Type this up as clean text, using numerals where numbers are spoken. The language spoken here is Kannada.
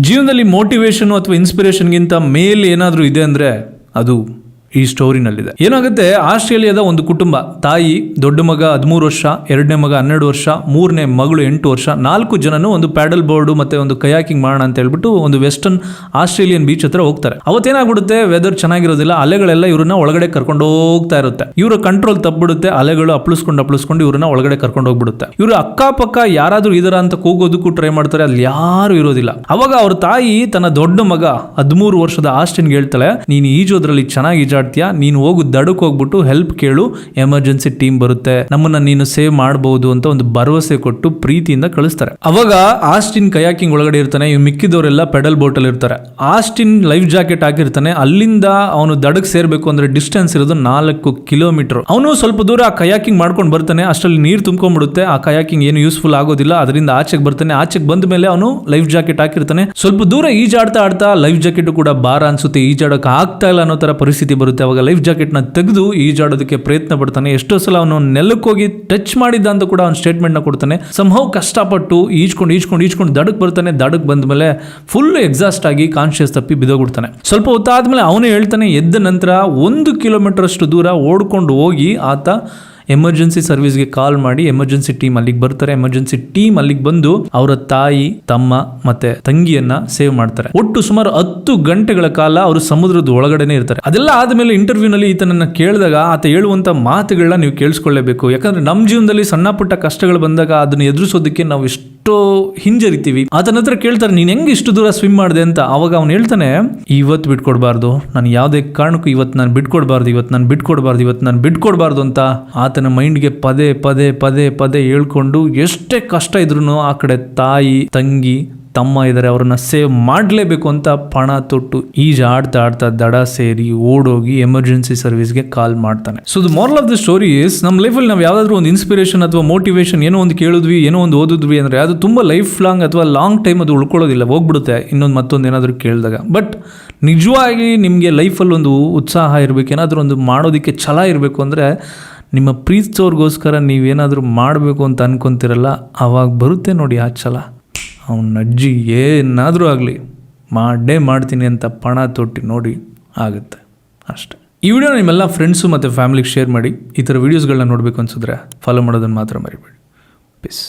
ಜೀವನದಲ್ಲಿ ಮೋಟಿವೇಶನ್ ಅಥವಾ ಇನ್ಸ್ಪಿರೇಷನ್ಗಿಂತ ಮೇಲೆ ಏನಾದರೂ ಇದೆ ಅಂದರೆ ಅದು ಈ ಸ್ಟೋರಿನಲ್ಲಿದೆ. ಏನಾಗುತ್ತೆ, ಆಸ್ಟ್ರೇಲಿಯಾದ ಒಂದು ಕುಟುಂಬ, ತಾಯಿ, ದೊಡ್ಡ ಮಗ 13 ವರ್ಷ, ಎರಡನೇ ಮಗ 12 ವರ್ಷ, ಮೂರನೇ ಮಗಳು 8 ವರ್ಷ, 4 ಜನನು ಒಂದು ಪ್ಯಾಡಲ್ ಬೋರ್ಡು ಮತ್ತೆ ಒಂದು ಕಯಾಕಿಂಗ್ ಮಾಡೋಣ ಅಂತ ಹೇಳ್ಬಿಟ್ಟು ಒಂದು ವೆಸ್ಟರ್ನ್ ಆಸ್ಟ್ರೇಲಿಯನ್ ಬೀಚ್ ಹತ್ರ ಹೋಗ್ತಾರೆ. ಅವತ್ತೇನಾಗ್ಬಿಡುತ್ತೆ, ವೆದರ್ ಚೆನ್ನಾಗಿರೋದಿಲ್ಲ, ಅಲೆಗಳೆಲ್ಲ ಇವ್ರನ್ನ ಒಳಗಡೆ ಕರ್ಕೊಂಡು ಹೋಗ್ತಾ ಇರುತ್ತೆ. ಇವರ ಕಂಟ್ರೋಲ್ ತಪ್ಪಿಬಿಡುತ್ತೆ, ಅಲೆಗಳು ಅಪ್ಳಿಸ್ಕೊಂಡು ಇವ್ರನ್ನ ಒಳಗಡೆ ಕರ್ಕೊಂಡು ಹೋಗ್ಬಿಡುತ್ತೆ. ಇವರು ಅಕ್ಕಪಕ್ಕ ಯಾರಾದ್ರೂ ಇದರ ಅಂತ ಕೂಗೋದಕ್ಕೂ ಟ್ರೈ ಮಾಡ್ತಾರೆ, ಅಲ್ಲಿ ಯಾರು ಇರೋದಿಲ್ಲ. ಅವಾಗ ಅವ್ರ ತಾಯಿ ತನ್ನ ದೊಡ್ಡ ಮಗ 13 ವರ್ಷದ ಆಸ್ಟಿನ್ಗೆ ಹೇಳ್ತಾಳೆ, ನೀನು ಈಜೋದ್ರಲ್ಲಿ ಚೆನ್ನಾಗಿ ನೀನು ಹೋಗು, ದಡಕ್ಕೆ ಹೋಗ್ಬಿಟ್ಟು ಹೆಲ್ಪ್ ಕೇಳು, ಎಮರ್ಜೆನ್ಸಿ ಟೀಮ್ ಬರುತ್ತೆ, ನಮ್ಮನ್ನ ನೀನು ಸೇವ್ ಮಾಡಬಹುದು ಅಂತ ಒಂದು ಭರವಸೆ ಕೊಟ್ಟು ಪ್ರೀತಿಯಿಂದ ಕಳಿಸ್ತಾರೆ. ಅವಾಗ ಆಸ್ಟಿನ್ ಕಯಾಕಿಂಗ್ ಒಳಗಡೆ ಇರ್ತಾನೆ, ಇವ್ ಮಿಕ್ಕಿದವರೆಲ್ಲ ಪೆಡಲ್ ಬೋಟ್ ಅಲ್ಲಿ ಇರ್ತಾರೆ. ಆಸ್ಟಿನ್ ಲೈಫ್ ಜಾಕೆಟ್ ಹಾಕಿರ್ತಾನೆ. ಅಲ್ಲಿಂದ ಅವನು ದಡಕ್ಕೆ ಸೇರ್ಬೇಕು ಅಂದ್ರೆ ಡಿಸ್ಟೆನ್ಸ್ ಇರೋದು 4 ಕಿಲೋಮೀಟರ್. ಅವನು ಸ್ವಲ್ಪ ದೂರ ಆ ಕಯಾಕಿಂಗ್ ಮಾಡ್ಕೊಂಡು ಬರ್ತಾನೆ. ಅಷ್ಟರಲ್ಲಿ ನೀರು ತುಂಬ್ಕೊಂಡ್ಬಿಡುತ್ತೆ. ಆ ಕಯಾಕಿಂಗ್ ಏನು ಯೂಸ್ಫುಲ್ ಆಗೋದಿಲ್ಲ. ಅದರಿಂದ ಆಚೆಗೆ ಬರ್ತಾನೆ. ಆಚೆಗೆ ಬಂದ ಮೇಲೆ ಅವನು ಲೈಫ್ ಜಾಕೆಟ್ ಹಾಕಿರ್ತಾನೆ. ಸ್ವಲ್ಪ ದೂರ ಈಜಾಡ್ತಾ ಲೈಫ್ ಜಾಕೆಟ್ ಕೂಡ ಭಾರ ಅನ್ಸುತ್ತೆ, ಈಜಾಡಕ್ಕೆ ಆಗ್ತಾ ಇಲ್ಲ ಅನ್ನೋ ತರ ಪರಿಸ್ಥಿತಿ ಬರುತ್ತೆ. ಅವಾಗ ಲೈಫ್ ಜಾಕೆಟ್ ನ ತೆಗೆದು ಈಜಾಡೋದಕ್ಕೆ ಪ್ರಯತ್ನ ಪಡ್ತಾನೆ. ಎಷ್ಟೋ ಸಲ ಅವನು ನೆಲಕ್ಕೆ ಹೋಗಿ ಟಚ್ ಮಾಡಿದ್ದ ಅಂತ ಕೂಡ ಅವ್ನು ಸ್ಟೇಟ್ಮೆಂಟ್ ನ ಕೊಡ್ತಾನೆ. ಸಂಭವ ಕಷ್ಟಪಟ್ಟು ಈಜ್ಕೊಂಡು ದಡಕ್ಕೆ ಬರ್ತಾನೆ. ದಡಕ್ಕೆ ಬಂದ ಮೇಲೆ ಫುಲ್ ಎಕ್ಸಾಸ್ಟ್ ಆಗಿ ಕಾನ್ಶಿಯಸ್ ತಪ್ಪಿ ಬಿದ್ದೋಗ್ಬಿಡ್ತಾನೆ. ಸ್ವಲ್ಪ ಹೊತ್ತಾದ್ಮೇಲೆ ಅವನೇ ಹೇಳ್ತಾನೆ, ಎದ್ದ ನಂತರ 1 ಕಿಲೋಮೀಟರ್ ಅಷ್ಟು ದೂರ ಓಡ್ಕೊಂಡು ಹೋಗಿ ಆತ ಎಮರ್ಜೆನ್ಸಿ ಸರ್ವಿಸ್ಗೆ ಕಾಲ್ ಮಾಡಿ ಎಮರ್ಜೆನ್ಸಿ ಟೀಮ್ ಅಲ್ಲಿಗೆ ಬರ್ತಾರೆ. ಎಮರ್ಜೆನ್ಸಿ ಟೀಮ್ ಅಲ್ಲಿಗೆ ಬಂದು ಅವರ ತಾಯಿ, ತಮ್ಮ ಮತ್ತೆ ತಂಗಿಯನ್ನ ಸೇವ್ ಮಾಡ್ತಾರೆ. ಒಟ್ಟು ಸುಮಾರು 10 ಗಂಟೆಗಳ ಕಾಲ ಅವರು ಸಮುದ್ರದ ಒಳಗಡೆನೆ ಇರ್ತಾರೆ. ಅದೆಲ್ಲ ಆದ್ಮೇಲೆ ಇಂಟರ್ವ್ಯೂ ನಲ್ಲಿ ಈತನನ್ನ ಕೇಳಿದಾಗ ಆತ ಹೇಳುವಂತ ಮಾತುಗಳನ್ನ ನೀವು ಕೇಳಿಸ್ಕೊಳ್ಳೇಬೇಕು. ಯಾಕಂದ್ರೆ ನಮ್ಮ ಜೀವನದಲ್ಲಿ ಸಣ್ಣ ಪುಟ್ಟ ಕಷ್ಟಗಳು ಬಂದಾಗ ಅದನ್ನ ಎದುರಿಸೋದಕ್ಕೆ ನಾವು ಎಷ್ಟೋ ಹಿಂಜರಿತೀವಿ. ಆತನ ಹತ್ರ ಕೇಳ್ತಾರೆ, ನೀನ್ ಹೆಂಗ್ ಇಷ್ಟು ದೂರ ಸ್ವಿಮ್ ಮಾಡಿದೆ ಅಂತ. ಅವಾಗ ಅವ್ನು ಹೇಳ್ತಾನೆ, ಇವತ್ತು ಬಿಟ್ಕೊಡ್ಬಾರ್ದು, ನಾನು ಯಾವುದೇ ಕಾರಣಕ್ಕೂ ಇವತ್ತು ನಾನು ಬಿಟ್ಕೊಡ್ಬಾರ್ದು ಅಂತ ಆತನ ಮೈಂಡ್ಗೆ ಪದೇ ಹೇಳ್ಕೊಂಡು ಎಷ್ಟೇ ಕಷ್ಟ ಇದ್ರು ಆ ಕಡೆ ತಾಯಿ, ತಂಗಿ, ತಮ್ಮ ಇದ್ದಾರೆ, ಅವ್ರನ್ನ ಸೇವ್ ಮಾಡಲೇಬೇಕು ಅಂತ ಪಣ ತೊಟ್ಟು ಆಡ್ತಾ ದಡ ಸೇರಿ ಓಡೋಗಿ ಎಮರ್ಜೆನ್ಸಿ ಸರ್ವಿಸ್ಗೆ ಕಾಲ್ ಮಾಡ್ತಾನೆ. So the moral of the story is, ನಮ್ಮ ಲೈಫಲ್ಲಿ ನಾವು ಯಾವ್ದಾದ್ರು ಒಂದು ಇನ್ಸ್ಪಿರೇಷನ್ ಅಥವಾ ಮೋಟಿವೇಶನ್ ಏನೋ ಒಂದು ಕೇಳಿದ್ವಿ, ಏನೋ ಒಂದು ಓದಿದ್ವಿ ಅಂದ್ರೆ ಅದು ತುಂಬಾ ಲೈಫ್ ಲಾಂಗ್ ಅಥವಾ ಲಾಂಗ್ ಟೈಮ್ ಅದು ಉಳ್ಕೊಳ್ಳೋದಿಲ್ಲ, ಹೋಗ್ಬಿಡುತ್ತೆ ಮತ್ತೊಂದು ಏನಾದರೂ ಕೇಳಿದಾಗ. ಬಟ್ ನಿಜವಾಗಿ ನಿಮಗೆ ಲೈಫಲ್ಲಿ ಒಂದು ಉತ್ಸಾಹ ಇರಬೇಕು, ಏನಾದರೂ ಒಂದು ಮಾಡೋದಕ್ಕೆ ಛಲ ಇರಬೇಕು ಅಂದರೆ ನಿಮ್ಮ ಪ್ರೀತಿಸೋರ್ಗೋಸ್ಕರ ನೀವೇನಾದರೂ ಮಾಡಬೇಕು ಅಂತ ಅನ್ಕೊಂತಿರಲ್ಲ, ಆವಾಗ ಬರುತ್ತೆ ನೋಡಿ ಆ ಛಲ. ಅವನ ಅಜ್ಜಿ ಏನಾದರೂ ಆಗಲಿ ಮಾಡ್ತೀನಿ ಅಂತ ಪಣ ತೊಟ್ಟಿ ನೋಡಿ ಆಗುತ್ತೆ ಅಷ್ಟೆ. ಈ ವಿಡಿಯೋನ ನಿಮ್ಮೆಲ್ಲ ಫ್ರೆಂಡ್ಸು ಮತ್ತು ಫ್ಯಾಮಿಲಿಗೆ ಶೇರ್ ಮಾಡಿ. ಈ ಥರ ವೀಡಿಯೋಸ್ಗಳನ್ನ ನೋಡಬೇಕು ಅನ್ಸಿದ್ರೆ ಫಾಲೋ ಮಾಡೋದನ್ನು ಮಾತ್ರ ಮರಿಬೇಡಿ. ಪೀಸ್.